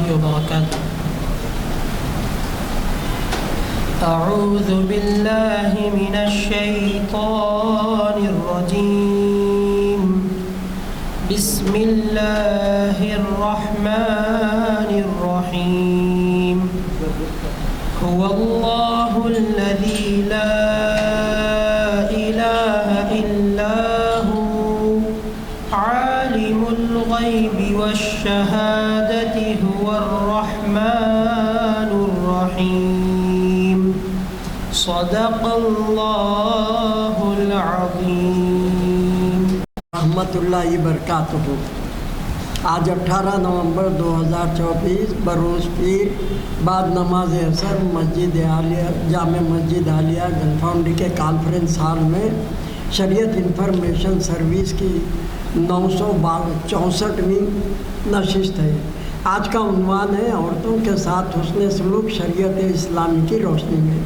وبركاته. أعوذ بالله من الشيطان الرجيم. بسم الله الرحمن الرحيم. هو الله الذي لا إله إلا هو عالم الغيب والشهادة هو الرحمن الرحيم. صدق اللہ العظیم. رحمۃ اللہ وبرکاتہ. آج 18 نومبر 2024 بروز پیر بعد نماز عصر مسجد عالیہ جامع مسجد عالیہ گلفاؤنڈی کے کانفرنس ہال میں شریعت انفارمیشن سروس کی 964ویں نشست ہے. آج کا عنوان ہے عورتوں کے ساتھ حسن سلوک شریعت اسلامی کی روشنی میں.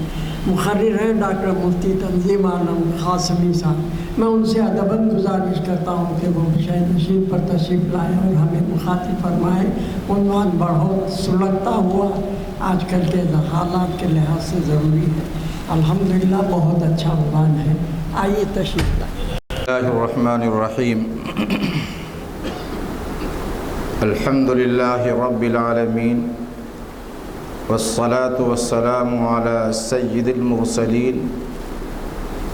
مقرر ہیں ڈاکٹر مفتی تنظیم عالم قاسمی صاحب. میں ان سے ادباً گزارش کرتا ہوں کہ وہ شہید نشین پر تشریف لائیں اور ہمیں مخاطب فرمائیں. عنوان بہت سلگتا ہوا آج کل کے حالات کے لحاظ سے ضروری ہے. الحمدللہ بہت اچھا عنوان ہے. آئیے تشریف لائیں. بسم اللہ الرحمن الرحیم. الحمد للہ رب العالمین والصلاة والسلام على سید المرسلین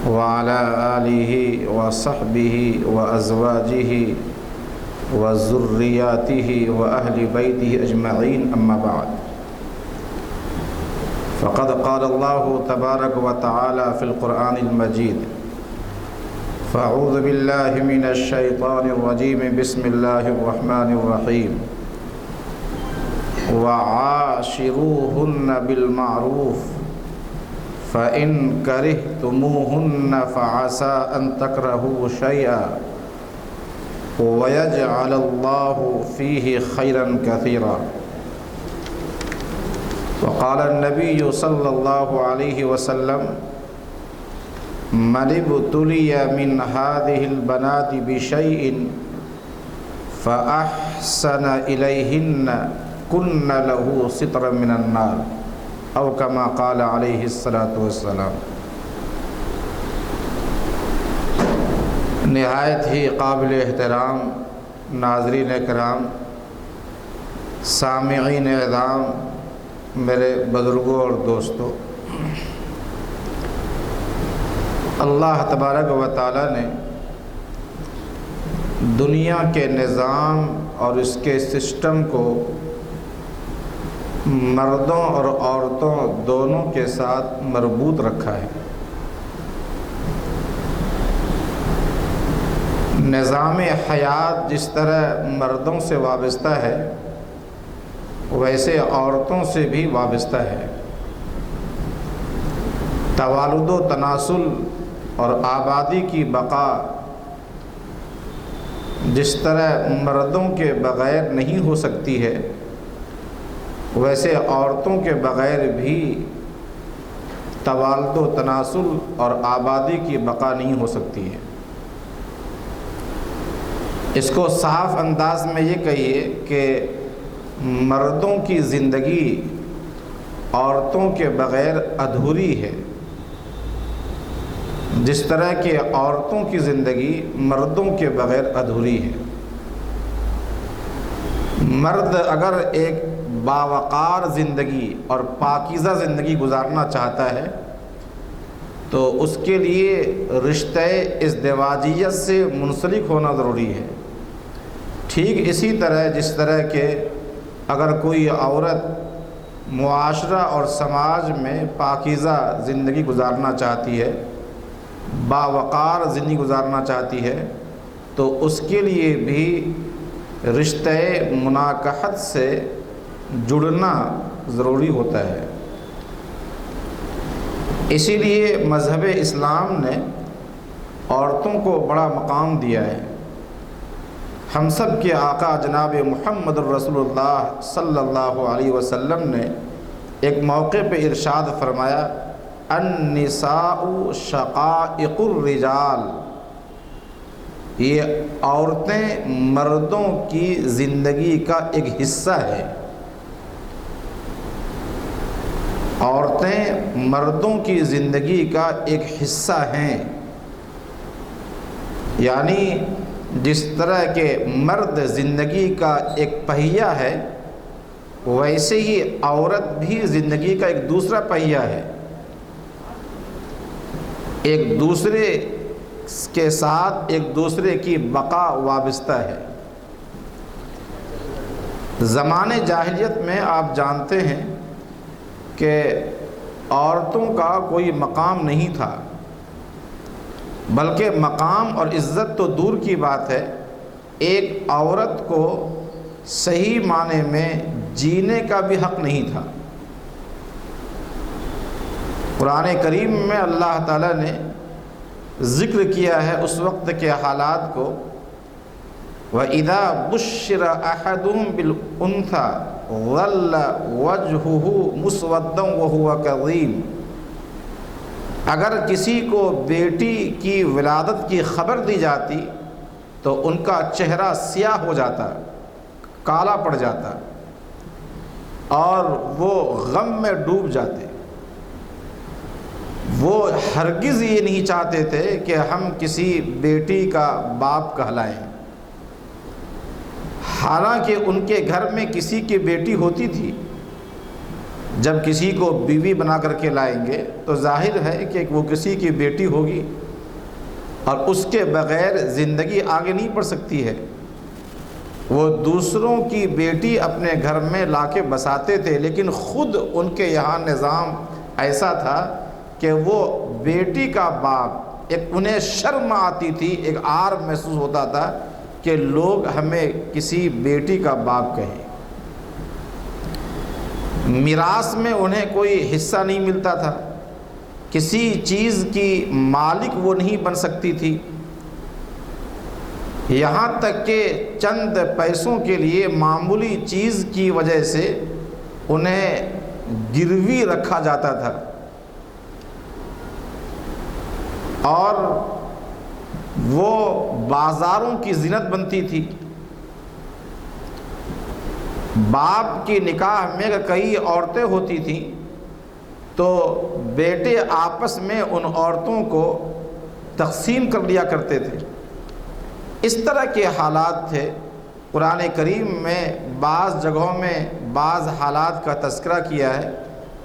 وعلى آلہ وصحبہ وازواجہ وذریاتہ واہل بیتہ اجمعین. اما بعد فقد قال اللہ تبارک وتعالی فی القرآن المجید. فاعوذ باللہ من الشیطان الرجیم. بسم اللہ الرحمن الرحیم. وعاشروہن بالمعروف فإن کرہتموہن فعسى أن تکرہوا شیئا ویجعل اللہ فیہ خیرا کثیرا. وقال النبی صلی اللہ علیہ وسلم من ابتلی من هذه البنات بشیء فأحسن إلیہن کن له سترا من النار او کما قال علیہ الصلاۃ والسلام. نہایت ہی قابل احترام ناظرین کرام، سامعین اعظام، میرے بزرگوں اور دوستوں، اللہ تبارک و تعالی نے دنیا کے نظام اور اس کے سسٹم کو مردوں اور عورتوں دونوں کے ساتھ مربوط رکھا ہے. نظام حیات جس طرح مردوں سے وابستہ ہے ویسے عورتوں سے بھی وابستہ ہے. توالد و تناسل اور آبادی کی بقا جس طرح مردوں کے بغیر نہیں ہو سکتی ہے ویسے عورتوں کے بغیر بھی توالد و تناسل اور آبادی کی بقا نہیں ہو سکتی ہے. اس کو صاف انداز میں یہ کہیے کہ مردوں کی زندگی عورتوں کے بغیر ادھوری ہے، جس طرح کہ عورتوں کی زندگی مردوں کے بغیر ادھوری ہے. مرد اگر ایک باوقار زندگی اور پاکیزہ زندگی گزارنا چاہتا ہے تو اس کے لیے رشتہ ازدواجیت سے منسلک ہونا ضروری ہے. ٹھیک اسی طرح جس طرح کہ اگر کوئی عورت معاشرہ اور سماج میں پاکیزہ زندگی گزارنا چاہتی ہے، باوقار زندگی گزارنا چاہتی ہے، تو اس کے لیے بھی رشتہ مناکحت سے جڑنا ضروری ہوتا ہے. اسی لیے مذہب اسلام نے عورتوں کو بڑا مقام دیا ہے. ہم سب کے آقا جناب محمد الرسول اللہ صلی اللہ علیہ وسلم نے ایک موقع پہ ارشاد فرمایا النساء شقائق الرجال، یہ عورتیں مردوں کی زندگی کا ایک حصہ ہے. عورتیں مردوں کی زندگی کا ایک حصہ ہیں، یعنی جس طرح کہ مرد زندگی کا ایک پہیہ ہے، ویسے ہی عورت بھی زندگی کا ایک دوسرا پہیہ ہے، ایک دوسرے کے ساتھ ایک دوسرے کی بقا وابستہ ہے۔ زمانے جاہلیت میں آپ جانتے ہیں کہ عورتوں کا کوئی مقام نہیں تھا، بلکہ مقام اور عزت تو دور کی بات ہے، ایک عورت کو صحیح معنی میں جینے کا بھی حق نہیں تھا۔ قرآن کریم میں اللہ تعالیٰ نے ذکر کیا ہے اس وقت کے حالات کو، وَإِذَا بُشِّرَ أَحَدُهُم بِالْأُنثَىٰ ظَلَّ وَجْهُهُ مُسْوَدًّا وَهُوَ كَظِيمٌ، اگر کسی کو بیٹی کی ولادت کی خبر دی جاتی تو ان کا چہرہ سیاہ ہو جاتا، کالا پڑ جاتا، اور وہ غم میں ڈوب جاتے۔ وہ ہرگز یہ نہیں چاہتے تھے کہ ہم کسی بیٹی کا باپ کہلائیں، حالانکہ ان کے گھر میں کسی کی بیٹی ہوتی تھی۔ جب کسی کو بیوی بنا کر کے لائیں گے تو ظاہر ہے کہ وہ کسی کی بیٹی ہوگی، اور اس کے بغیر زندگی آگے نہیں بڑھ سکتی ہے۔ وہ دوسروں کی بیٹی اپنے گھر میں لا کے بساتے تھے، لیکن خود ان کے یہاں نظام ایسا تھا کہ وہ بیٹی کا باپ، ایک انہیں شرم آتی تھی، ایک عار محسوس ہوتا تھا کہ لوگ ہمیں کسی بیٹی کا باپ کہیں۔ میراث میں انہیں کوئی حصہ نہیں ملتا تھا، کسی چیز کی مالک وہ نہیں بن سکتی تھی، یہاں تک کہ چند پیسوں کے لیے معمولی چیز کی وجہ سے انہیں گروی رکھا جاتا تھا، اور وہ بازاروں کی زینت بنتی تھی۔ باپ کی نکاح میں کئی عورتیں ہوتی تھیں تو بیٹے آپس میں ان عورتوں کو تقسیم کر لیا کرتے تھے۔ اس طرح کے حالات تھے۔ قرآن کریم میں بعض جگہوں میں بعض حالات کا تذکرہ کیا ہے،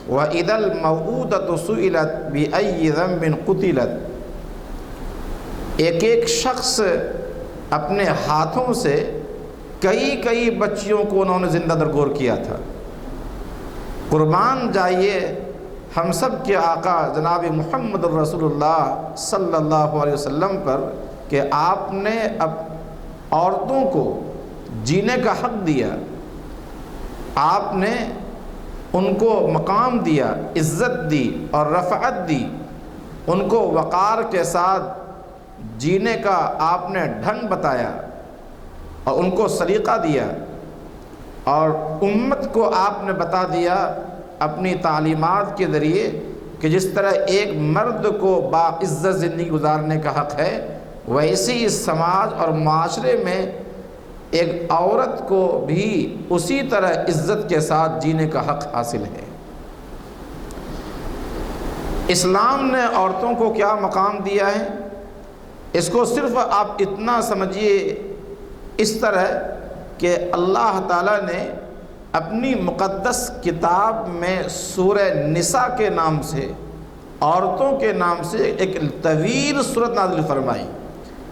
وَإِذَا الْمَوْءُودَةُ سُئِلَتْ بِأَيِّ ذَنبٍ قُتِلَتْ، ایک ایک شخص اپنے ہاتھوں سے کئی بچیوں کو انہوں نے زندہ درگور کیا تھا۔ قربان جائیے ہم سب کے آقا جناب محمد رسول اللہ صلی اللہ علیہ وسلم پر کہ آپ نے اب عورتوں کو جینے کا حق دیا، آپ نے ان کو مقام دیا، عزت دی اور رفعت دی، ان کو وقار کے ساتھ جینے کا آپ نے ڈھنگ بتایا اور ان کو سلیقہ دیا، اور امت کو آپ نے بتا دیا اپنی تعلیمات کے ذریعے کہ جس طرح ایک مرد کو باعزت زندگی گزارنے کا حق ہے، ویسے ہی سماج اور معاشرے میں ایک عورت کو بھی اسی طرح عزت کے ساتھ جینے کا حق حاصل ہے۔ اسلام نے عورتوں کو کیا مقام دیا ہے، اس کو صرف آپ اتنا سمجھیے اس طرح کہ اللہ تعالیٰ نے اپنی مقدس کتاب میں سورہ نساء کے نام سے، عورتوں کے نام سے ایک طویل سورت نازل فرمائی،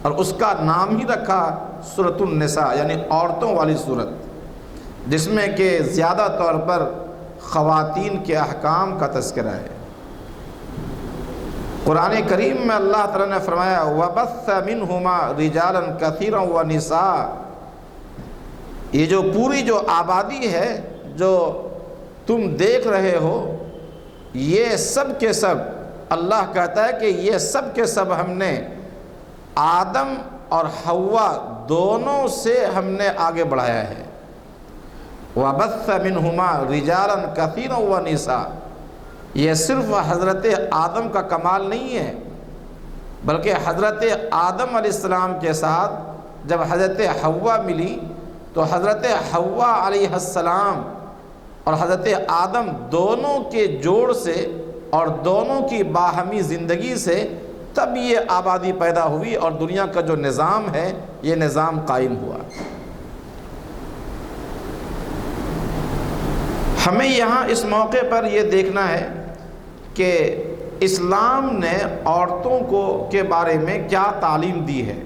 اور اس کا نام ہی رکھا سورۃ النساء، یعنی عورتوں والی سورت، جس میں کہ زیادہ طور پر خواتین کے احکام کا تذکرہ ہے۔ قرآن کریم میں اللہ تعالیٰ نے فرمایا وَبَثَّ مِنْهُمَا رِجَالًا كَثِيرًا وَنِسَاءً، یہ جو پوری جو آبادی ہے جو تم دیکھ رہے ہو، یہ سب کے سب اللہ کہتا ہے کہ یہ سب کے سب ہم نے آدم اور حوا دونوں سے ہم نے آگے بڑھایا ہے۔ وَبَثَّ مِنْهُمَا رِجَالًا كَثِيرًا وَنِسَاءً، یہ صرف حضرت آدم کا کمال نہیں ہے، بلکہ حضرت آدم علیہ السلام کے ساتھ جب حضرت حوا ملی تو حضرت حوا علیہ السلام اور حضرت آدم دونوں کے جوڑ سے اور دونوں کی باہمی زندگی سے تب یہ آبادی پیدا ہوئی اور دنیا کا جو نظام ہے یہ نظام قائم ہوا۔ ہمیں یہاں اس موقع پر یہ دیکھنا ہے کہ اسلام نے عورتوں کے بارے میں کیا تعلیم دی ہے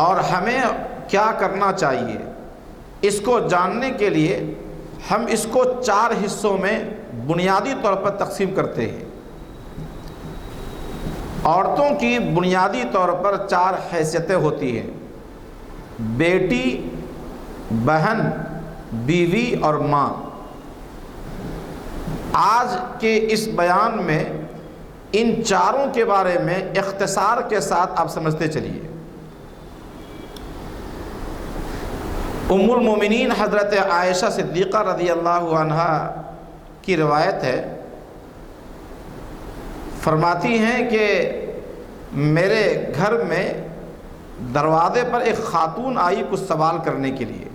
اور ہمیں کیا کرنا چاہیے۔ اس کو جاننے کے لیے ہم اس کو 4 حصوں میں بنیادی طور پر تقسیم کرتے ہیں۔ عورتوں کی بنیادی طور پر 4 حیثیتیں ہوتی ہیں: بیٹی، بہن، بیوی اور ماں۔ آج کے اس بیان میں ان 4 کے بارے میں اختصار کے ساتھ آپ سمجھتے چلیے۔ ام المومنین حضرت عائشہ صدیقہ رضی اللہ عنہا کی روایت ہے، فرماتی ہیں کہ میرے گھر میں دروازے پر ایک خاتون آئی کچھ سوال کرنے کے لیے،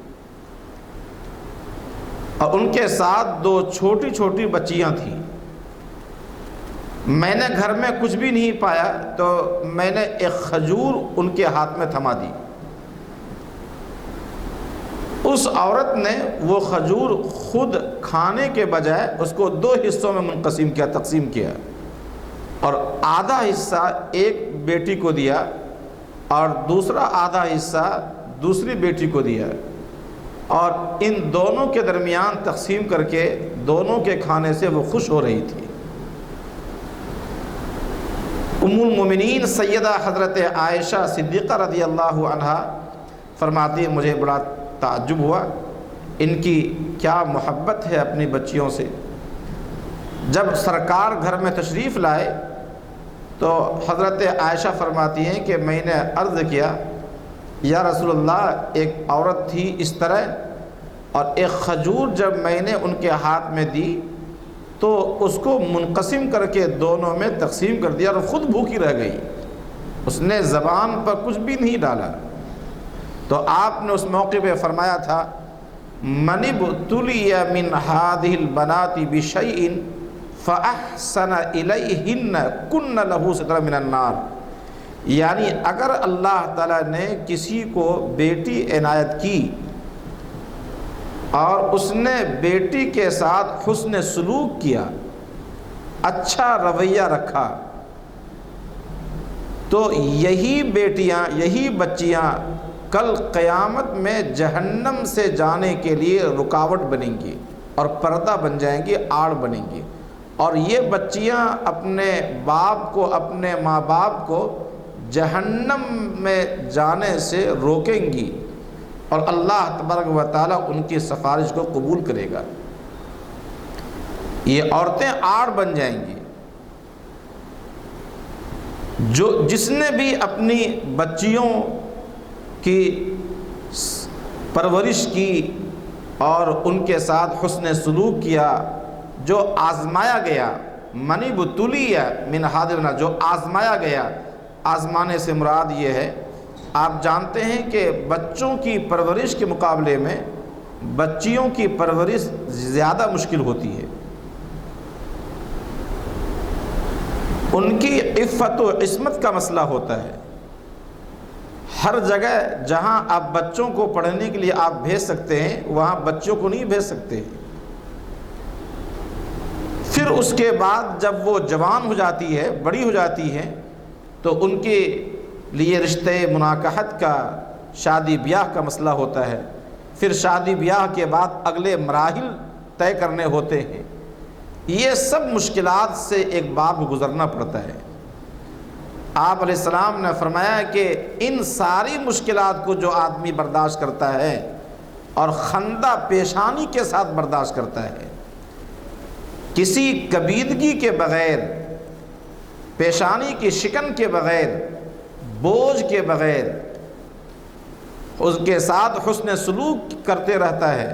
اور ان کے ساتھ 2 چھوٹی چھوٹی بچیاں تھیں۔ میں نے گھر میں کچھ بھی نہیں پایا تو میں نے ایک کھجور ان کے ہاتھ میں تھما دی۔ اس عورت نے وہ کھجور خود کھانے کے بجائے اس کو 2 حصوں میں منقسم کیا، تقسیم کیا، اور آدھا حصہ ایک بیٹی کو دیا اور دوسرا آدھا حصہ دوسری بیٹی کو دیا، اور ان دونوں کے درمیان تقسیم کر کے دونوں کے کھانے سے وہ خوش ہو رہی تھی۔ ام المومنین سیدہ حضرت عائشہ صدیقہ رضی اللہ عنہا فرماتی ہے مجھے بڑا تعجب ہوا ان کی کیا محبت ہے اپنی بچیوں سے۔ جب سرکار گھر میں تشریف لائے تو حضرت عائشہ فرماتی ہیں کہ میں نے عرض کیا یا رسول اللہ ایک عورت تھی اس طرح، اور ایک کھجور جب میں نے ان کے ہاتھ میں دی تو اس کو منقسم کر کے دونوں میں تقسیم کر دیا اور خود بھوکی رہ گئی، اس نے زبان پر کچھ بھی نہیں ڈالا۔ تو آپ نے اس موقع پہ فرمایا تھا من ابتلی من هذه البنات بشیء فاحسن الیہن کن له سترا من النار، یعنی اگر اللہ تعالیٰ نے کسی کو بیٹی عنایت کی اور اس نے بیٹی کے ساتھ حسن سلوک کیا، اچھا رویہ رکھا، تو یہی بیٹیاں یہی بچیاں کل قیامت میں جہنم سے جانے کے لیے رکاوٹ بنیں گی اور پردہ بن جائیں گی، آڑ بنیں گی، اور یہ بچیاں اپنے باپ کو اپنے ماں باپ کو جہنم میں جانے سے روکیں گی اور اللہ تبارک و تعالیٰ ان کی سفارش کو قبول کرے گا۔ یہ عورتیں آڑ بن جائیں گی۔ جس نے بھی اپنی بچیوں کی پرورش کی اور ان کے ساتھ حسن سلوک کیا، جو آزمایا گیا، منی بتلی من حاضرنا، جو آزمایا گیا، آزمانے سے مراد یہ ہے، آپ جانتے ہیں کہ بچوں کی پرورش کے مقابلے میں بچیوں کی پرورش زیادہ مشکل ہوتی ہے۔ ان کی عفت و عصمت کا مسئلہ ہوتا ہے۔ ہر جگہ جہاں آپ بچوں کو پڑھنے کے لیے آپ بھیج سکتے ہیں وہاں بچوں کو نہیں بھیج سکتے۔ پھر اس کے بعد جب وہ جوان ہو جاتی ہے، بڑی ہو جاتی ہے، تو ان کے لیے رشتے مناکحت کا، شادی بیاہ کا مسئلہ ہوتا ہے۔ پھر شادی بیاہ کے بعد اگلے مراحل طے کرنے ہوتے ہیں۔ یہ سب مشکلات سے ایک باپ کو گزرنا پڑتا ہے۔ آپ علیہ السلام نے فرمایا کہ ان ساری مشکلات کو جو آدمی برداشت کرتا ہے اور خندہ پیشانی کے ساتھ برداشت کرتا ہے، کسی کبیدگی کے بغیر، پیشانی کی شکن کے بغیر، بوجھ کے بغیر، اس کے ساتھ حسن سلوک کرتے رہتا ہے،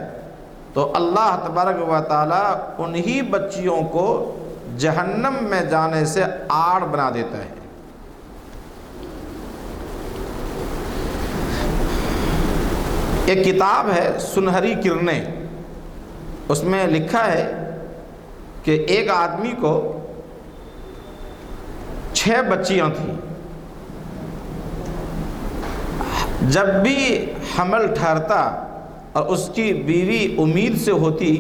تو اللہ تبارک و تعالیٰ انہی بچیوں کو جہنم میں جانے سے آڑ بنا دیتا ہے۔ ایک کتاب ہے سنہری کرنیں، اس میں لکھا ہے کہ ایک آدمی کو 6 بچیاں تھیں. جب بھی حمل ٹھہرتا اور اس کی بیوی امید سے ہوتی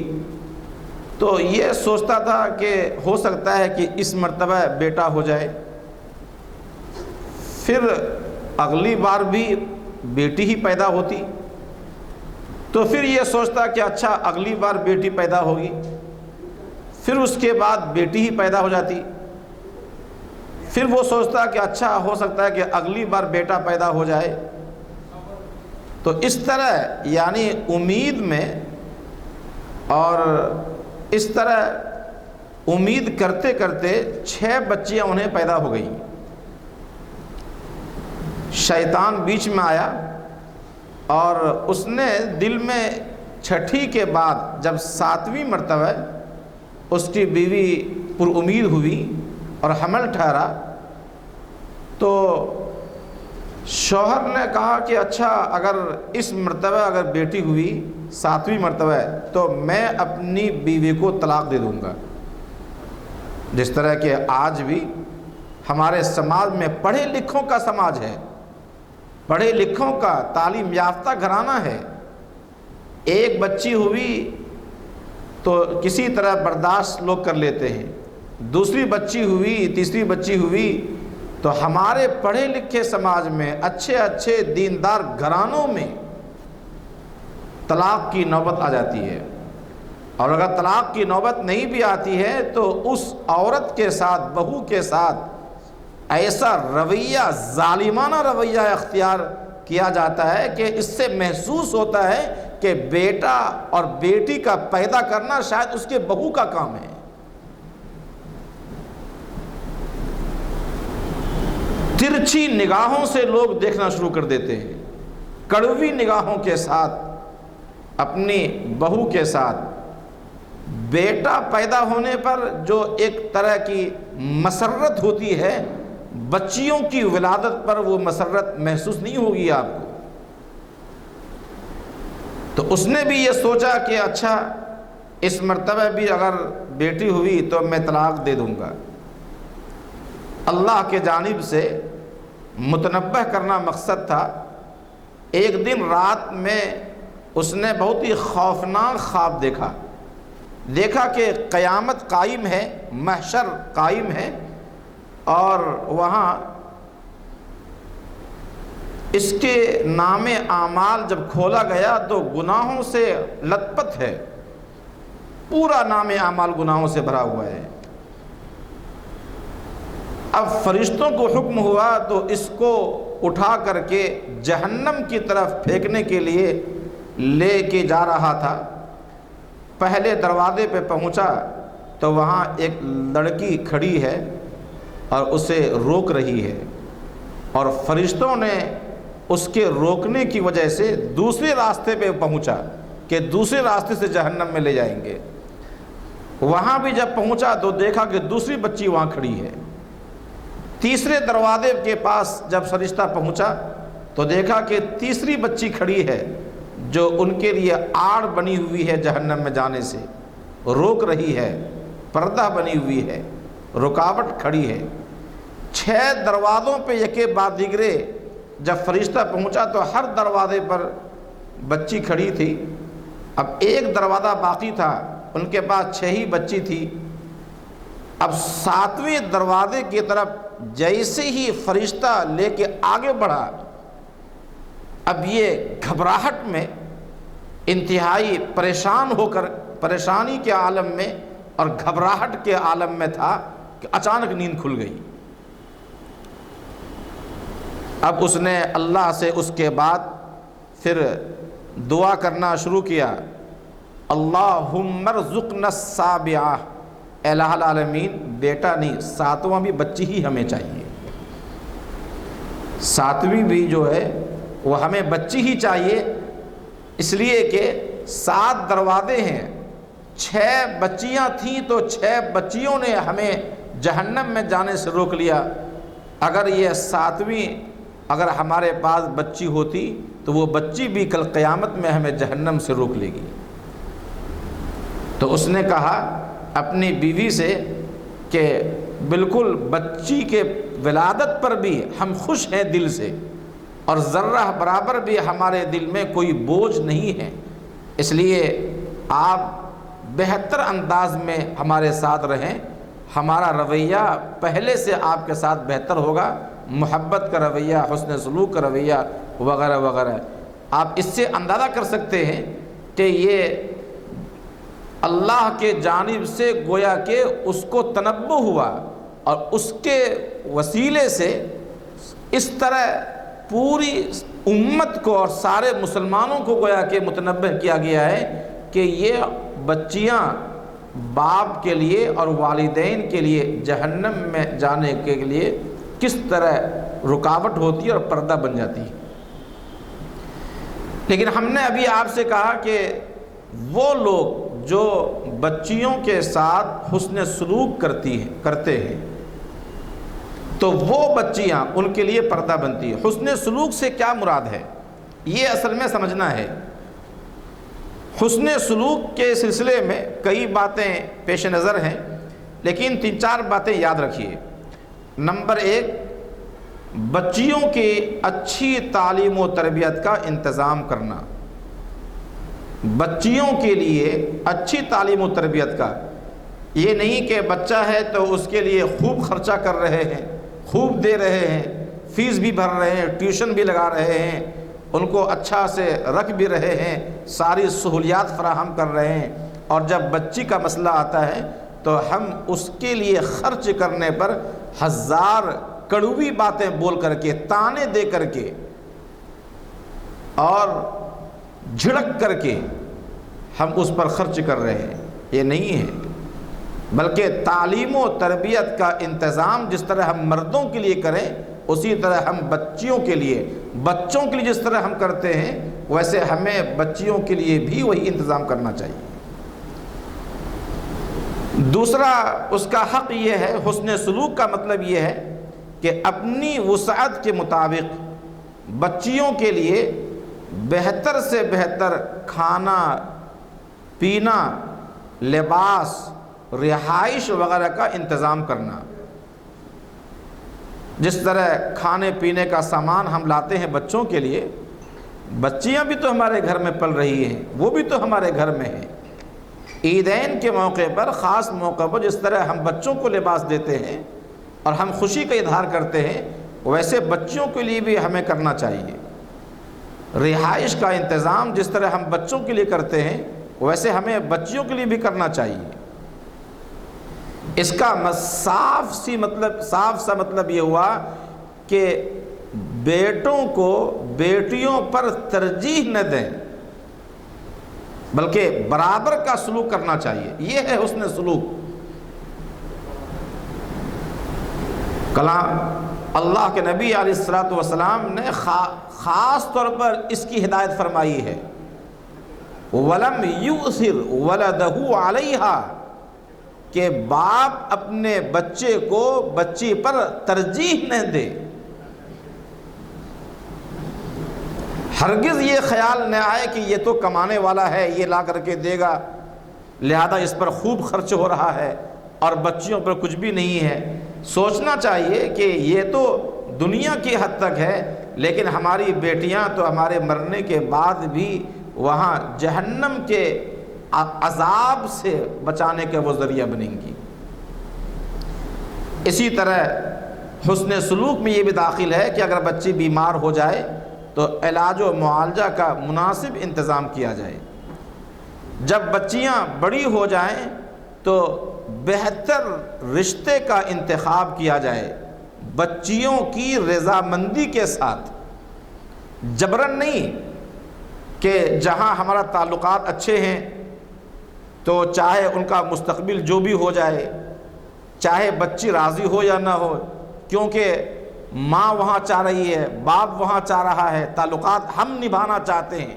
تو یہ سوچتا تھا کہ ہو سکتا ہے کہ اس مرتبہ بیٹا ہو جائے. پھر اگلی بار بھی بیٹی ہی پیدا ہوتی تو پھر یہ سوچتا کہ اچھا اگلی بار بیٹی پیدا ہوگی. پھر اس کے بعد بیٹی ہی پیدا ہو جاتی. پھر وہ سوچتا کہ اچھا ہو سکتا ہے کہ اگلی بار بیٹا پیدا ہو جائے. تو اس طرح یعنی امید میں اور اس طرح امید کرتے کرتے 6 بچیاں انہیں پیدا ہو گئیں. شیطان بیچ میں آیا اور اس نے دل میں چھٹی کے بعد جب 7ویں مرتبہ اس کی بیوی پر امید ہوئی اور حمل ٹھہرا تو شوہر نے کہا کہ اچھا اگر اس مرتبہ اگر بیٹی ہوئی 7ویں مرتبہ تو میں اپنی بیوی کو طلاق دے دوں گا. جس طرح کہ آج بھی ہمارے سماج میں پڑھے لکھوں کا سماج ہے, پڑھے لکھوں کا تعلیم یافتہ گھرانہ ہے. ایک بچی ہوئی تو کسی طرح برداشت لوگ کر لیتے ہیں, دوسری بچی ہوئی, تیسری بچی ہوئی تو ہمارے پڑھے لکھے سماج میں اچھے اچھے دیندار گھرانوں میں طلاق کی نوبت آ جاتی ہے. اور اگر طلاق کی نوبت نہیں بھی آتی ہے تو اس عورت کے ساتھ, بہو کے ساتھ ایسا رویہ, ظالمانہ رویہ اختیار کیا جاتا ہے کہ اس سے محسوس ہوتا ہے کہ بیٹا اور بیٹی کا پیدا کرنا شاید اس کے بہو کا کام ہے. ترچھی نگاہوں سے لوگ دیکھنا شروع کر دیتے ہیں, کڑوی نگاہوں کے ساتھ اپنی بہو کے ساتھ. بیٹا پیدا ہونے پر جو ایک طرح کی مسرت ہوتی ہے, بچیوں کی ولادت پر وہ مسرت محسوس نہیں ہوگی آپ کو. تو اس نے بھی یہ سوچا کہ اچھا اس مرتبہ بھی اگر بیٹی ہوئی تو میں طلاق دے دوں گا. اللہ کے جانب سے متنبہ کرنا مقصد تھا. ایک دن رات میں اس نے بہت ہی خوفناک خواب دیکھا کہ قیامت قائم ہے, محشر قائم ہے اور وہاں اس کے نام اعمال جب کھولا گیا تو گناہوں سے لت پت ہے, پورا نام اعمال گناہوں سے بھرا ہوا ہے. اب فرشتوں کو حکم ہوا تو اس کو اٹھا کر کے جہنم کی طرف پھینکنے کے لیے لے کے جا رہا تھا. پہلے دروازے پہ پہنچا تو وہاں ایک لڑکی کھڑی ہے اور اسے روک رہی ہے, اور فرشتوں نے اس کے روکنے کی وجہ سے دوسرے راستے پہ پہنچا کہ دوسرے راستے سے جہنم میں لے جائیں گے. وہاں بھی جب پہنچا تو دیکھا کہ دوسری بچی وہاں کھڑی ہے. تیسرے دروازے کے پاس جب فرشتہ پہنچا تو دیکھا کہ تیسری بچی کھڑی ہے جو ان کے لیے آڑ بنی ہوئی ہے جہنم میں جانے سے, روک رہی ہے, پردہ بنی ہوئی ہے, رکاوٹ کھڑی ہے. 6 دروازوں پہ یکے بعد دیگرے جب فرشتہ پہنچا تو ہر دروازے پر بچی کھڑی تھی. اب ایک دروازہ باقی تھا, ان کے پاس 6 ہی بچی تھی. اب 7ویں دروازے کی طرف جیسے ہی فرشتہ لے کے آگے بڑھا, اب یہ گھبراہٹ میں انتہائی پریشان ہو کر, پریشانی کے عالم میں اور گھبراہٹ کے عالم میں تھا کہ اچانک نیند کھل گئی. اب اس نے اللہ سے اس کے بعد پھر دعا کرنا شروع کیا, اللہم ارزقنا السابعہ, اے الہ العالمین بیٹا نہیں 7واں بھی بچی ہی ہمیں چاہیے. 7ویں بھی جو ہے وہ ہمیں بچی ہی چاہیے, اس لیے کہ 7 دروازے ہیں, 6 بچیاں تھیں تو 6 بچیوں نے ہمیں جہنم میں جانے سے روک لیا. اگر یہ 7ویں اگر ہمارے پاس بچی ہوتی تو وہ بچی بھی کل قیامت میں ہمیں جہنم سے روک لے گی. تو اس نے کہا اپنی بیوی سے کہ بالکل بچی کے ولادت پر بھی ہم خوش ہیں دل سے، اور ذرہ برابر بھی ہمارے دل میں کوئی بوجھ نہیں ہے، اس لیے آپ بہتر انداز میں ہمارے ساتھ رہیں، ہمارا رویہ پہلے سے آپ کے ساتھ بہتر ہوگا، محبت کا رویہ، حسن سلوک کا رویہ وغیرہ وغیرہ۔ آپ اس سے اندازہ کر سکتے ہیں کہ یہ اللہ کے جانب سے گویا کہ اس کو تنبہ ہوا، اور اس کے وسیلے سے اس طرح پوری امت کو اور سارے مسلمانوں کو گویا کہ متنبہ کیا گیا ہے کہ یہ بچیاں باپ کے لیے اور والدین کے لیے جہنم میں جانے کے لیے کس طرح رکاوٹ ہوتی ہے اور پردہ بن جاتی ہے۔ لیکن ہم نے ابھی آپ سے کہا کہ وہ لوگ جو بچیوں کے ساتھ حسن سلوک کرتے ہیں تو وہ بچیاں ان کے لیے پردہ بنتی ہے۔ حسن سلوک سے کیا مراد ہے یہ اصل میں سمجھنا ہے۔ حسن سلوک کے سلسلے میں کئی باتیں پیش نظر ہیں، لیکن 3-4 باتیں یاد رکھیے۔ نمبر 1، بچیوں کی اچھی تعلیم و تربیت کا انتظام کرنا۔ بچیوں کے لیے اچھی تعلیم و تربیت کا، یہ نہیں کہ بچہ ہے تو اس کے لیے خوب خرچہ کر رہے ہیں، خوب دے رہے ہیں، فیس بھی بھر رہے ہیں، ٹیوشن بھی لگا رہے ہیں، ان کو اچھا سے رکھ بھی رہے ہیں، ساری سہولیات فراہم کر رہے ہیں، اور جب بچی کا مسئلہ آتا ہے تو ہم اس کے لیے خرچ کرنے پر 1000 کڑوی باتیں بول کر کے، تانے دے کر کے اور جھڑک کر کے ہم اس پر خرچ کر رہے ہیں۔ یہ نہیں ہے، بلکہ تعلیم و تربیت کا انتظام جس طرح ہم مردوں کے لیے کریں اسی طرح ہم بچوں کے لیے جس طرح ہم کرتے ہیں ویسے ہمیں بچیوں کے لیے بھی وہی انتظام کرنا چاہیے۔ دوسرا اس کا حق یہ ہے، حسن سلوک کا مطلب یہ ہے کہ اپنی وسعت کے مطابق بچیوں کے لیے بہتر سے بہتر کھانا پینا، لباس، رہائش وغیرہ کا انتظام کرنا۔ جس طرح کھانے پینے کا سامان ہم لاتے ہیں بچوں کے لیے، بچیاں بھی تو ہمارے گھر میں پل رہی ہیں، وہ بھی تو ہمارے گھر میں ہیں۔ عیدین کے موقع پر، خاص موقع پر جس طرح ہم بچوں کو لباس دیتے ہیں اور ہم خوشی کا اظہار کرتے ہیں، ویسے بچیوں کے لیے بھی ہمیں کرنا چاہیے۔ رہائش کا انتظام جس طرح ہم بچوں کے لیے کرتے ہیں ویسے ہمیں بچیوں کے لیے بھی کرنا چاہیے۔ اس کا صاف سا مطلب یہ ہوا کہ بیٹوں کو بیٹیوں پر ترجیح نہ دیں، بلکہ برابر کا سلوک کرنا چاہیے۔ یہ ہے حسن سلوک۔ کلام اللہ کے نبی علیہ الصلوۃ والسلام نے خاص طور پر اس کی ہدایت فرمائی ہے، وَلَمْ يُؤْثِرْ وَلَدَهُ عَلَيْهَا، کہ باپ اپنے بچے کو بچی پر ترجیح نہ دے۔ ہرگز یہ خیال نہ آئے کہ یہ تو کمانے والا ہے، یہ لا کر کے دے گا، لہذا اس پر خوب خرچ ہو رہا ہے اور بچیوں پر کچھ بھی نہیں ہے۔ سوچنا چاہیے کہ یہ تو دنیا کی حد تک ہے، لیکن ہماری بیٹیاں تو ہمارے مرنے کے بعد بھی وہاں جہنم کے عذاب سے بچانے کے وہ ذریعہ بنیں گی۔ اسی طرح حسن سلوک میں یہ بھی داخل ہے کہ اگر بچی بیمار ہو جائے تو علاج و معالجہ کا مناسب انتظام کیا جائے۔ جب بچیاں بڑی ہو جائیں تو بہتر رشتے کا انتخاب کیا جائے، بچیوں کی رضامندی کے ساتھ، جبرن نہیں کہ جہاں ہمارا تعلقات اچھے ہیں تو چاہے ان کا مستقبل جو بھی ہو جائے، چاہے بچی راضی ہو یا نہ ہو، کیونکہ ماں وہاں چاہ رہی ہے، باپ وہاں چاہ رہا ہے، تعلقات ہم نبھانا چاہتے ہیں،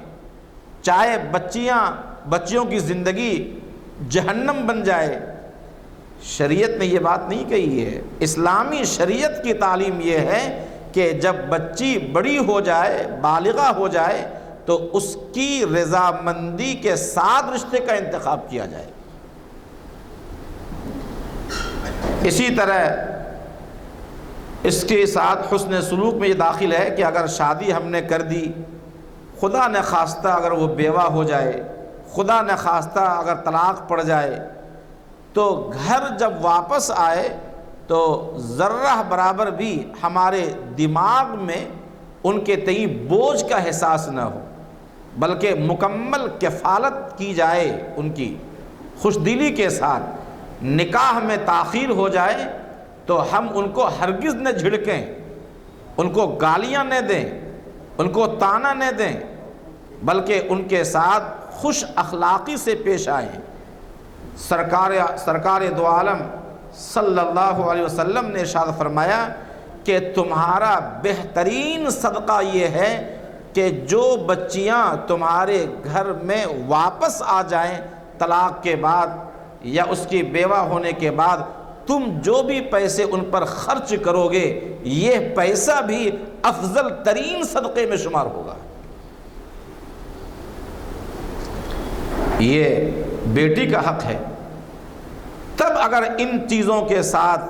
چاہے بچیوں کی زندگی جہنم بن جائے۔ شریعت نے یہ بات نہیں کہی ہے۔ اسلامی شریعت کی تعلیم یہ ہے کہ جب بچی بڑی ہو جائے، بالغہ ہو جائے، تو اس کی رضامندی کے ساتھ رشتے کا انتخاب کیا جائے۔ اسی طرح اس کے ساتھ حسن سلوک میں یہ داخل ہے کہ اگر شادی ہم نے کر دی، خدا نہ خواستہ اگر وہ بیوہ ہو جائے، خدا نہ خواستہ اگر طلاق پڑ جائے، تو گھر جب واپس آئے تو ذرہ برابر بھی ہمارے دماغ میں ان کے تئیں بوجھ کا احساس نہ ہو، بلکہ مکمل کفالت کی جائے ان کی خوش دلی کے ساتھ۔ نکاح میں تاخیر ہو جائے تو ہم ان کو ہرگز نہ جھڑکیں، ان کو گالیاں نہ دیں، ان کو طعنہ نہ دیں، بلکہ ان کے ساتھ خوش اخلاقی سے پیش آئیں۔ سرکار دو عالم صلی اللہ علیہ وسلم نے ارشاد فرمایا کہ تمہارا بہترین صدقہ یہ ہے کہ جو بچیاں تمہارے گھر میں واپس آ جائیں طلاق کے بعد یا اس کی بیوہ ہونے کے بعد، تم جو بھی پیسے ان پر خرچ کرو گے یہ پیسہ بھی افضل ترین صدقے میں شمار ہوگا۔ یہ بیٹی کا حق ہے۔ تب اگر ان چیزوں کے ساتھ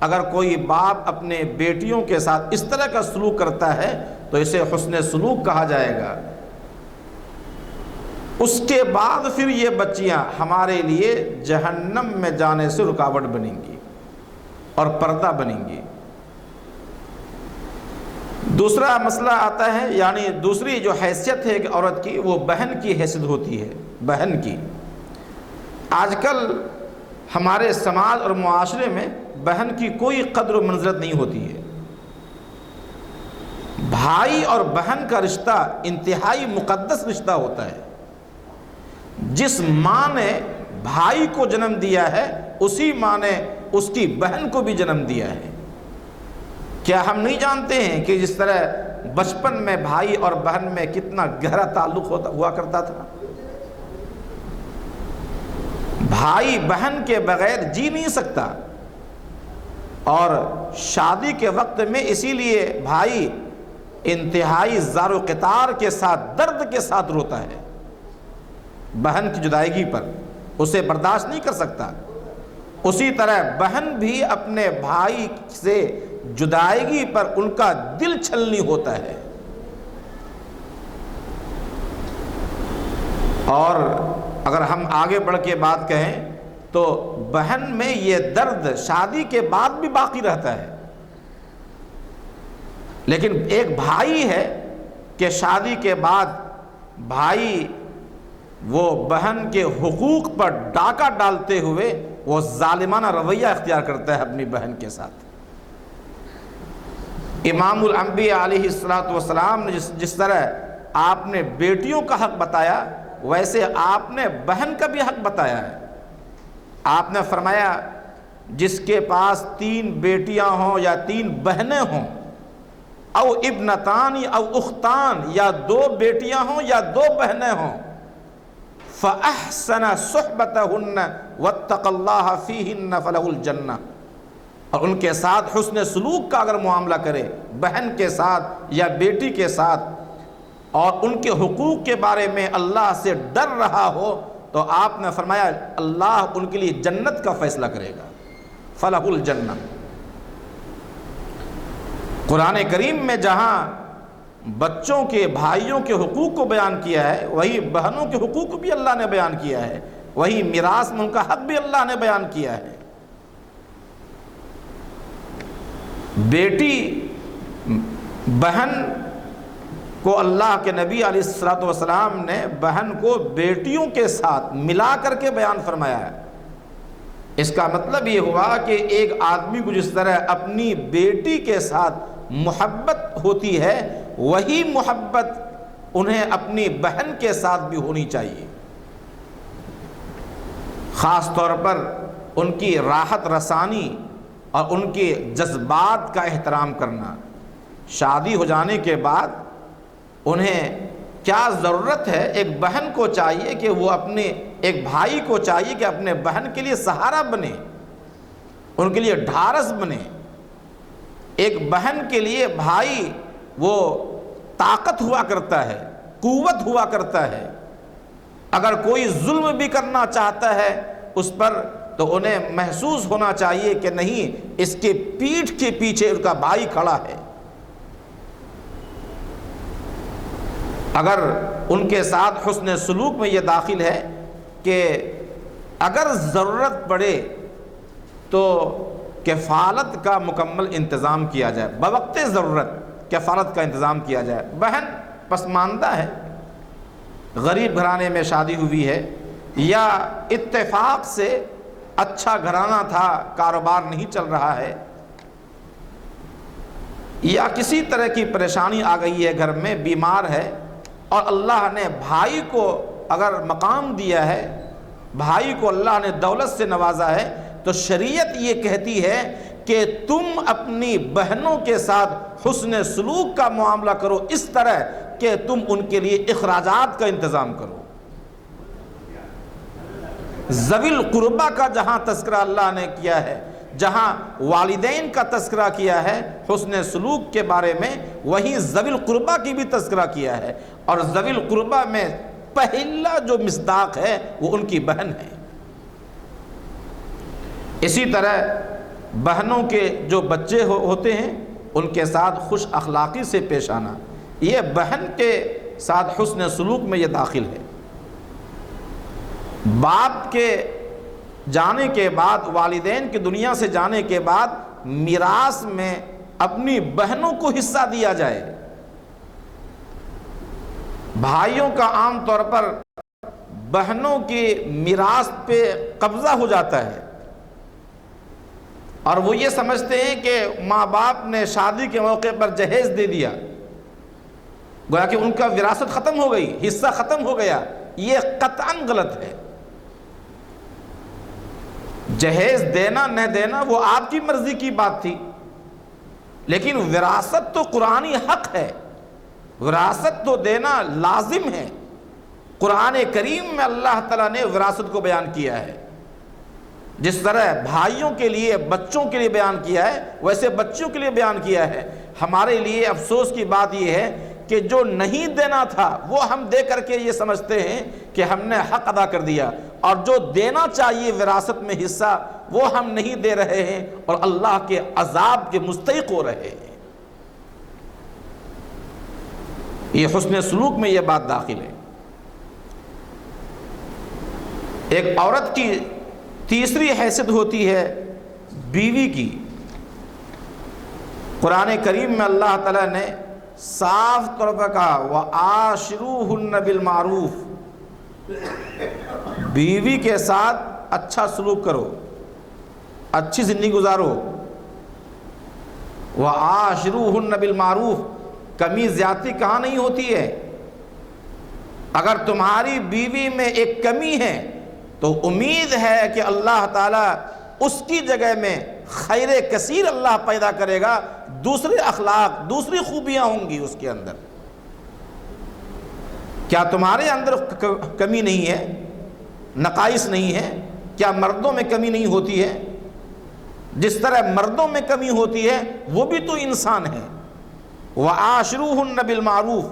اگر کوئی باپ اپنے بیٹیوں کے ساتھ اس طرح کا سلوک کرتا ہے تو اسے حسن سلوک کہا جائے گا۔ اس کے بعد پھر یہ بچیاں ہمارے لیے جہنم میں جانے سے رکاوٹ بنیں گی اور پردہ بنیں گی۔ دوسرا مسئلہ آتا ہے، یعنی دوسری جو حیثیت ہے ایک عورت کی، وہ بہن کی حیثیت ہوتی ہے، بہن کی۔ آج کل ہمارے سماج اور معاشرے میں بہن کی کوئی قدر و منزلت نہیں ہوتی ہے۔ بھائی اور بہن کا رشتہ انتہائی مقدس رشتہ ہوتا ہے۔ جس ماں نے بھائی کو جنم دیا ہے اسی ماں نے اس کی بہن کو بھی جنم دیا ہے۔ کیا ہم نہیں جانتے ہیں کہ جس طرح بچپن میں بھائی اور بہن میں کتنا گہرا تعلق ہوا کرتا تھا؟ بھائی بہن کے بغیر جی نہیں سکتا، اور شادی کے وقت میں اسی لیے بھائی انتہائی زار و قطار کے ساتھ، درد کے ساتھ روتا ہے بہن کی جدائیگی پر، اسے برداشت نہیں کر سکتا۔ اسی طرح بہن بھی اپنے بھائی سے جدائیگی پر ان کا دل چھلنی ہوتا ہے۔ اور اگر ہم آگے بڑھ کے بات کہیں تو بہن میں یہ درد شادی کے بعد بھی باقی رہتا ہے، لیکن ایک بھائی ہے کہ شادی کے بعد بھائی وہ بہن کے حقوق پر ڈاکہ ڈالتے ہوئے وہ ظالمانہ رویہ اختیار کرتا ہے اپنی بہن کے ساتھ۔ امام الانبیاء علیہ السلام نے جس طرح آپ نے بیٹیوں کا حق بتایا، ویسے آپ نے بہن کا بھی حق بتایا ہے۔ آپ نے فرمایا جس کے پاس 3 بیٹیاں ہوں یا 3 بہنیں ہوں، او ابنتان او اختان، یا 2 بیٹیاں ہوں یا 2 بہنیں ہوں، فَأَحْسَنَ صُحْبَتَهُنَّ وَاتَّقَ اللَّهَ فِيهِنَّ فَلَهُ الْجَنَّةُ، اور ان کے ساتھ حسن سلوک کا اگر معاملہ کرے، بہن کے ساتھ یا بیٹی کے ساتھ، اور ان کے حقوق کے بارے میں اللہ سے ڈر رہا ہو، تو آپ نے فرمایا اللہ ان کے لیے جنت کا فیصلہ کرے گا، فَلَهُ الْجَنَّةُ۔ قرآن کریم میں جہاں بچوں کے بھائیوں کے حقوق کو بیان کیا ہے، وہی بہنوں کے حقوق کو بھی اللہ نے بیان کیا ہے، وہی میراث میں ان کا حق بھی اللہ نے بیان کیا ہے۔ بیٹی بہن کو اللہ کے نبی علیہ السلام نے بہن کو بیٹیوں کے ساتھ ملا کر کے بیان فرمایا ہے۔ اس کا مطلب یہ ہوا کہ ایک آدمی کو جس طرح اپنی بیٹی کے ساتھ محبت ہوتی ہے، وہی محبت انہیں اپنی بہن کے ساتھ بھی ہونی چاہیے۔ خاص طور پر ان کی راحت رسانی اور ان کے جذبات کا احترام کرنا۔ شادی ہو جانے کے بعد انہیں کیا ضرورت ہے، ایک بہن کو چاہیے کہ وہ اپنے، ایک بھائی کو چاہیے کہ اپنے بہن کے لیے سہارا بنے، ان کے لیے ڈھارس بنے۔ ایک بہن کے لیے بھائی وہ طاقت ہوا کرتا ہے، قوت ہوا کرتا ہے۔ اگر کوئی ظلم بھی کرنا چاہتا ہے اس پر تو انہیں محسوس ہونا چاہیے کہ نہیں، اس کے پیٹھ کے پیچھے ان کا بھائی کھڑا ہے۔ اگر ان کے ساتھ حسن سلوک میں یہ داخل ہے کہ اگر ضرورت پڑے تو کفالت کا مکمل انتظام کیا جائے، بوقت ضرورت کفالت کا انتظام کیا جائے۔ بہن پسماندہ ہے، غریب گھرانے میں شادی ہوئی ہے، یا اتفاق سے اچھا گھرانہ تھا، کاروبار نہیں چل رہا ہے، یا کسی طرح کی پریشانی آ گئی ہے، گھر میں بیمار ہے، اور اللہ نے بھائی کو اگر مقام دیا ہے، بھائی کو اللہ نے دولت سے نوازا ہے، تو شریعت یہ کہتی ہے کہ تم اپنی بہنوں کے ساتھ حسن سلوک کا معاملہ کرو، اس طرح کہ تم ان کے لیے اخراجات کا انتظام کرو۔ ذوی القربہ کا جہاں تذکرہ اللہ نے کیا ہے، جہاں والدین کا تذکرہ کیا ہے حسن سلوک کے بارے میں، وہیں ذوی القربہ کی بھی تذکرہ کیا ہے، اور ذوی القربہ میں پہلا جو مصداق ہے وہ ان کی بہن ہے۔ اسی طرح بہنوں کے جو بچے ہوتے ہیں ان کے ساتھ خوش اخلاقی سے پیش آنا، یہ بہن کے ساتھ حسن سلوک میں یہ داخل ہے۔ باپ کے جانے کے بعد، والدین کی دنیا سے جانے کے بعد، میراث میں اپنی بہنوں کو حصہ دیا جائے۔ بھائیوں کا عام طور پر بہنوں کی میراث پہ قبضہ ہو جاتا ہے، اور وہ یہ سمجھتے ہیں کہ ماں باپ نے شادی کے موقع پر جہیز دے دیا، گویا کہ ان کا وراثت ختم ہو گئی، حصہ ختم ہو گیا۔ یہ قطعاً غلط ہے۔ جہیز دینا نہ دینا وہ آپ کی مرضی کی بات تھی، لیکن وراثت تو قرآنی حق ہے، وراثت تو دینا لازم ہے۔ قرآن کریم میں اللہ تعالیٰ نے وراثت کو بیان کیا ہے، جس طرح بھائیوں کے لیے، بچوں کے لیے بیان کیا ہے، ویسے بچوں کے لیے بیان کیا ہے۔ ہمارے لیے افسوس کی بات یہ ہے کہ جو نہیں دینا تھا وہ ہم دے کر کے یہ سمجھتے ہیں کہ ہم نے حق ادا کر دیا، اور جو دینا چاہیے وراثت میں حصہ وہ ہم نہیں دے رہے ہیں، اور اللہ کے عذاب کے مستحق ہو رہے ہیں۔ یہ حسن سلوک میں یہ بات داخل ہے۔ ایک عورت کی تیسری حیثیت ہوتی ہے بیوی کی۔ قرآن کریم میں اللہ تعالیٰ نے صاف طور پر کہا وَعَاشِرُوهُنَّ بِالْمَعْرُوفِ، بیوی کے ساتھ اچھا سلوک کرو، اچھی زندگی گزارو۔ وَعَاشِرُوهُنَّ بِالْمَعْرُوفِ، کمی زیادتی کہاں نہیں ہوتی ہے۔ اگر تمہاری بیوی میں ایک کمی ہے تو امید ہے کہ اللہ تعالیٰ اس کی جگہ میں خیر کثیر اللہ پیدا کرے گا، دوسرے اخلاق، دوسری خوبیاں ہوں گی اس کے اندر۔ کیا تمہارے اندر کمی نہیں ہے، نقائص نہیں ہے؟ کیا مردوں میں کمی نہیں ہوتی ہے؟ جس طرح مردوں میں کمی ہوتی ہے وہ بھی تو انسان ہے۔ وَعَاشِرُوهُنَّ بِالْمَعْرُوفِ،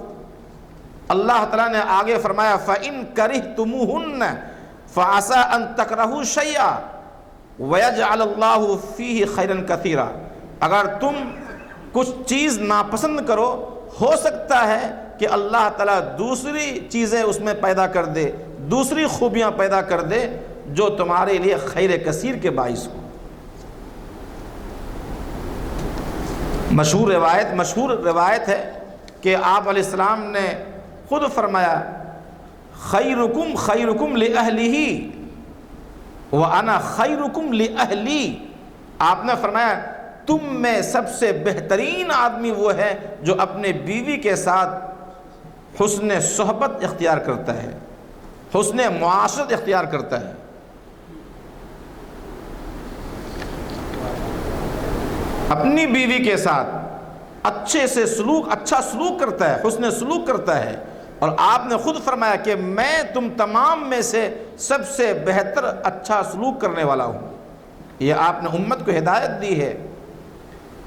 اللہ تعالیٰ نے آگے فرمایا فَإِن كَرِهْتُمُوهُنَّ فَعَسَىٰ أَن تَكْرَهُوا شَيْئًا وَيَجْعَلَ اللَّهُ فِيهِ خَيْرًا كَثِيرًا، اگر تم کچھ چیز ناپسند کرو، ہو سکتا ہے کہ اللہ تعالیٰ دوسری چیزیں اس میں پیدا کر دے، دوسری خوبیاں پیدا کر دے جو تمہارے لیے خیر کثیر کے باعث ہو۔ مشہور روایت ہے کہ آپ علیہ السلام نے خود فرمایا خیرکم خیرکم لأہلہ وَأَنَا خَيْرُكُمْ لِأَهْلِي، آپ نے فرمایا تم میں سب سے بہترین آدمی وہ ہے جو اپنے بیوی کے ساتھ حسن صحبت اختیار کرتا ہے، حسن معاشرت اختیار کرتا ہے۔ اپنی بیوی کے ساتھ اچھے سے اچھا سلوک کرتا ہے، حسن سلوک کرتا ہے، اور آپ نے خود فرمایا کہ میں تم تمام میں سے سب سے بہتر اچھا سلوک کرنے والا ہوں۔ یہ آپ نے امت کو ہدایت دی ہے۔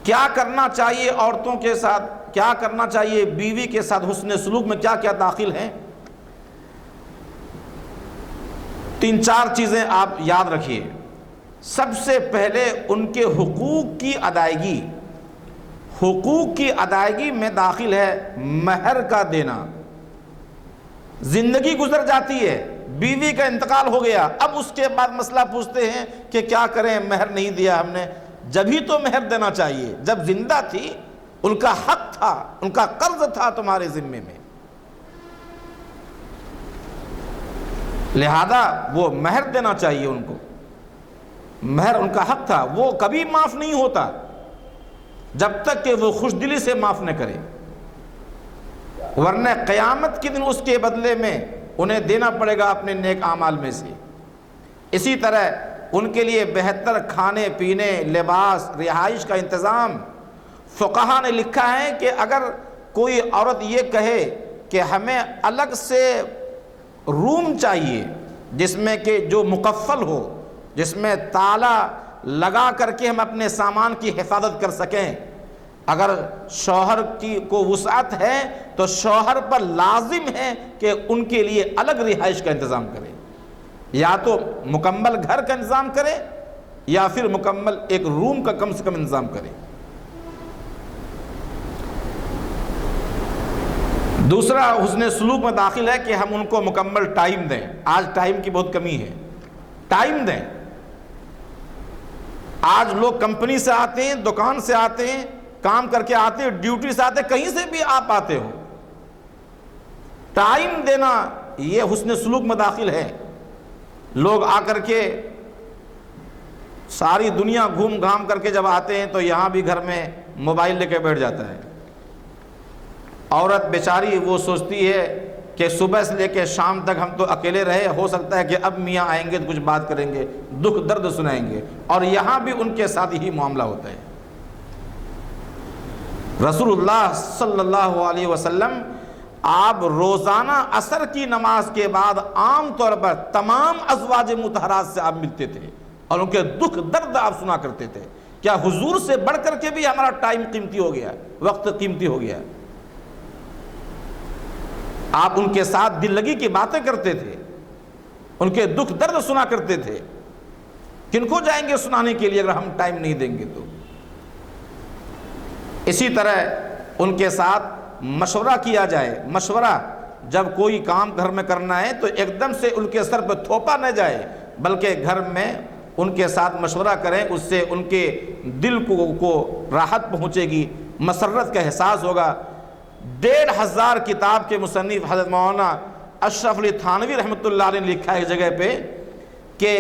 کیا کرنا چاہیے عورتوں کے ساتھ، کیا کرنا چاہیے بیوی کے ساتھ، حسن سلوک میں کیا کیا داخل ہیں؟ 3-4 چیزیں آپ یاد رکھیے۔ سب سے پہلے ان کے حقوق کی ادائیگی میں داخل ہے مہر کا دینا۔ زندگی گزر جاتی ہے، بیوی کا انتقال ہو گیا، اب اس کے بعد مسئلہ پوچھتے ہیں کہ کیا کریں، مہر نہیں دیا ہم نے۔ جبھی تو مہر دینا چاہیے جب زندہ تھی، ان کا حق تھا، ان کا قرض تھا تمہارے ذمے میں، لہذا وہ مہر دینا چاہیے ان کو۔ مہر ان کا حق تھا، وہ کبھی معاف نہیں ہوتا جب تک کہ وہ خوش دلی سے معاف نہ کرے، ورنہ قیامت کے دن اس کے بدلے میں انہیں دینا پڑے گا اپنے نیک اعمال میں سے۔ اسی طرح ان کے لیے بہتر کھانے پینے، لباس، رہائش کا انتظام۔ فقہا نے لکھا ہے کہ اگر کوئی عورت یہ کہے کہ ہمیں الگ سے روم چاہیے جس میں کہ جو مقفل ہو، جس میں تالا لگا کر کے ہم اپنے سامان کی حفاظت کر سکیں، اگر شوہر کو وسعت ہے تو شوہر پر لازم ہے کہ ان کے لیے الگ رہائش کا انتظام کرے، یا تو مکمل گھر کا انتظام کرے یا پھر مکمل ایک روم کا کم سے کم انتظام کرے۔ دوسرا حسن سلوک میں داخل ہے کہ ہم ان کو مکمل ٹائم دیں۔ آج ٹائم کی بہت کمی ہے، ٹائم دیں۔ آج لوگ کمپنی سے آتے ہیں، دکان سے آتے ہیں، کام کر کے آتے ہیں، ڈیوٹی سے آتے ہیں، کہیں سے بھی آپ آتے ہو، ٹائم دینا یہ حسن سلوک میں داخل ہے۔ لوگ آ کر کے ساری دنیا گھوم گھام کر کے جب آتے ہیں تو یہاں بھی گھر میں موبائل لے کے بیٹھ جاتا ہے۔ عورت بیچاری وہ سوچتی ہے کہ صبح سے لے کے شام تک ہم تو اکیلے رہے، ہو سکتا ہے کہ اب میاں آئیں گے تو کچھ بات کریں گے، دکھ درد سنائیں گے، اور یہاں بھی ان کے ساتھ ہی معاملہ ہوتا ہے۔ رسول اللہ صلی اللہ علیہ وسلم آپ روزانہ عصر کی نماز کے بعد عام طور پر تمام ازواج مطہرات سے آپ ملتے تھے اور ان کے دکھ درد آپ سنا کرتے تھے۔ کیا حضور سے بڑھ کر کے بھی ہمارا ٹائم قیمتی ہو گیا، وقت قیمتی ہو گیا؟ آپ ان کے ساتھ دل لگی کی باتیں کرتے تھے، ان کے دکھ درد سنا کرتے تھے۔ کن کو جائیں گے سنانے کے لیے اگر ہم ٹائم نہیں دیں گے تو؟ اسی طرح ان کے ساتھ مشورہ کیا جائے۔ مشورہ، جب کوئی کام گھر میں کرنا ہے تو ایک دم سے ان کے سر پہ تھوپا نہ جائے، بلکہ گھر میں ان کے ساتھ مشورہ کریں، اس سے ان کے دل کو راحت پہنچے گی، مسرت کا احساس ہوگا۔ 1500 کتاب کے مصنف حضرت مولانا اشرف علی تھانوی رحمۃ اللہ علیہ نے لکھا ہے ایک جگہ پہ کہ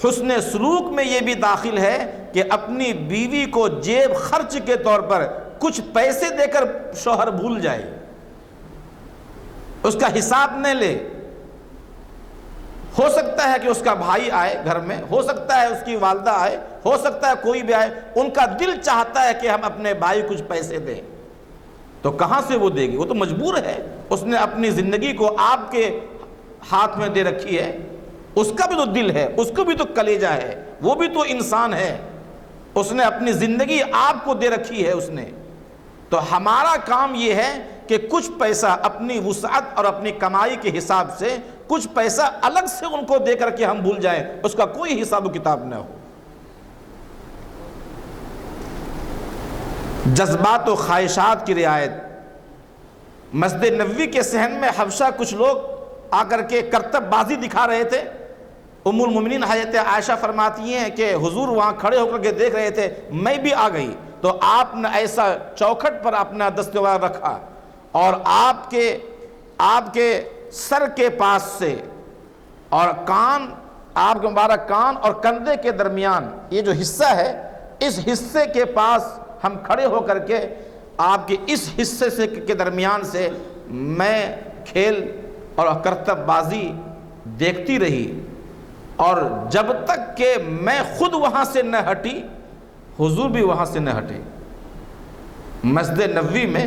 حسن سلوک میں یہ بھی داخل ہے کہ اپنی بیوی کو جیب خرچ کے طور پر کچھ پیسے دے کر شوہر بھول جائے، اس کا حساب نہ لے۔ ہو سکتا ہے کہ اس کا بھائی آئے گھر میں، ہو سکتا ہے اس کی والدہ آئے، ہو سکتا ہے کوئی بھی آئے، ان کا دل چاہتا ہے کہ ہم اپنے بھائی کچھ پیسے دیں، تو کہاں سے وہ دے گی؟ وہ تو مجبور ہے، اس نے اپنی زندگی کو آپ کے ہاتھ میں دے رکھی ہے، اس کا بھی تو دل ہے، اس کو بھی تو کلیجہ ہے، وہ بھی تو انسان ہے، اس نے اپنی زندگی آپ کو دے رکھی ہے اس نے۔ تو ہمارا کام یہ ہے کہ کچھ پیسہ اپنی وسعت اور اپنی کمائی کے حساب سے کچھ پیسہ الگ سے ان کو دے کر کے ہم بھول جائیں، اس کا کوئی حساب و کتاب نہ ہو۔ جذبات و خواہشات کی رعایت۔ مسجد نبوی کے صحن میں حبشہ کچھ لوگ آ کر کے کرتب بازی دکھا رہے تھے۔ ام المومنین حضرت عائشہ فرماتی ہیں کہ حضور وہاں کھڑے ہو کر کے دیکھ رہے تھے، میں بھی آ گئی تو آپ نے ایسا چوکھٹ پر اپنا دستوار رکھا اور آپ کے سر کے پاس سے اور کان، آپ کے مبارک کان اور کندھے کے درمیان یہ جو حصہ ہے، اس حصے کے پاس ہم کھڑے ہو کر کے آپ کے اس حصے سے کے درمیان سے میں کھیل اور کرتب بازی دیکھتی رہی، اور جب تک کہ میں خود وہاں سے نہ ہٹی حضور بھی وہاں سے نہ ہٹے۔ مسجد نبوی میں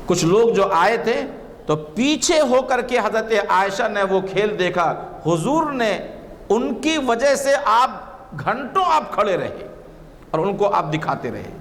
کچھ لوگ جو آئے تھے تو پیچھے ہو کر کے حضرت عائشہ نے وہ کھیل دیکھا، حضور نے ان کی وجہ سے آپ گھنٹوں آپ کھڑے رہے اور ان کو آپ دکھاتے رہے۔